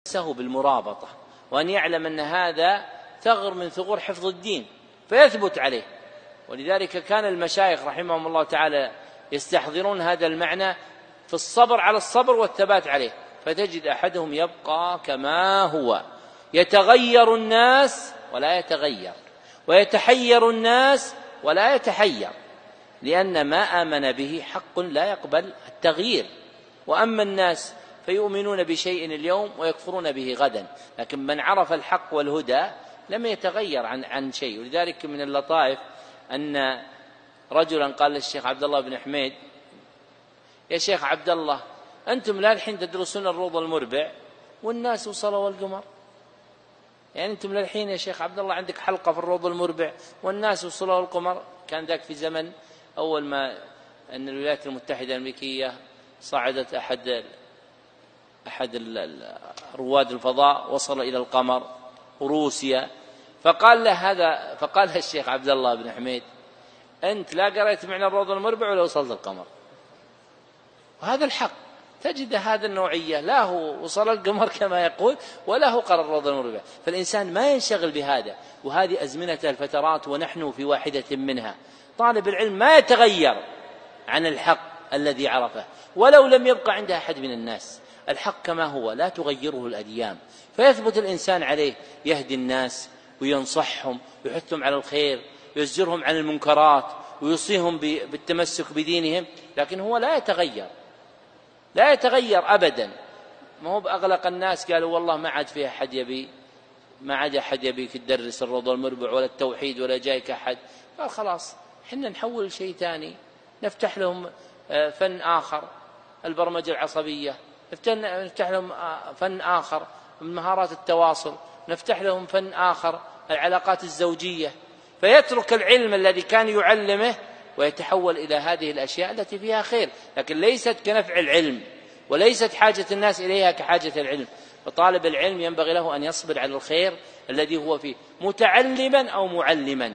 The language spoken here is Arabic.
نفسه بالمرابطة، وأن يعلم أن هذا ثغر من ثغور حفظ الدين فيثبت عليه. ولذلك كان المشايخ رحمهم الله تعالى يستحضرون هذا المعنى في الصبر على الصبر والثبات عليه. فتجد أحدهم يبقى كما هو، يتغير الناس ولا يتغير، ويتحير الناس ولا يتحير، لأن ما آمن به حق لا يقبل التغيير. وأما الناس فيؤمنون بشيء اليوم ويكفرون به غدا، لكن من عرف الحق والهدى لم يتغير عن شيء. ولذلك من اللطائف أن رجلا قال للشيخ عبد الله بن حميد: يا شيخ عبد الله، أنتم لا الحين تدرسون الروض المربع والناس وصلوا والقمر، يعني أنتم للحين يا شيخ عبد الله عندك حلقة في الروض المربع والناس وصلوا والقمر. كان ذاك في زمن أول ما أن الولايات المتحدة الأمريكية صعدت أحد رواد الفضاء وصل إلى القمر، وروسيا. فقال الشيخ عبد الله بن حميد: أنت لا قرأت معنى الروض المربع ولا وصلت القمر. وهذا الحق، تجد هذا النوعية لا هو وصل القمر كما يقول ولا هو قرأ الروض المربع. فالإنسان ما ينشغل بهذا، وهذه أزمنة الفترات ونحن في واحدة منها. طالب العلم ما يتغير عن الحق الذي عرفه ولو لم يبقى عنده أحد من الناس. الحق كما هو لا تغيره الأديان، فيثبت الإنسان عليه، يهدي الناس وينصحهم ويحثهم على الخير ويزجرهم عن المنكرات ويوصيهم بالتمسك بدينهم، لكن هو لا يتغير أبدا. ما هو بأغلق الناس قالوا والله ما عاد أحد يبيك تدرس الروض المربع ولا التوحيد ولا جايك أحد. قال خلاص حنا نحول شيء ثاني، نفتح لهم فن آخر، البرمجة العصبية، نفتح لهم فن آخر من مهارات التواصل، نفتح لهم فن آخر العلاقات الزوجية. فيترك العلم الذي كان يعلمه ويتحول إلى هذه الأشياء التي فيها خير، لكن ليست كنفع العلم وليست حاجة الناس إليها كحاجة العلم. وطالب العلم ينبغي له أن يصبر على الخير الذي هو فيه، متعلما أو معلما.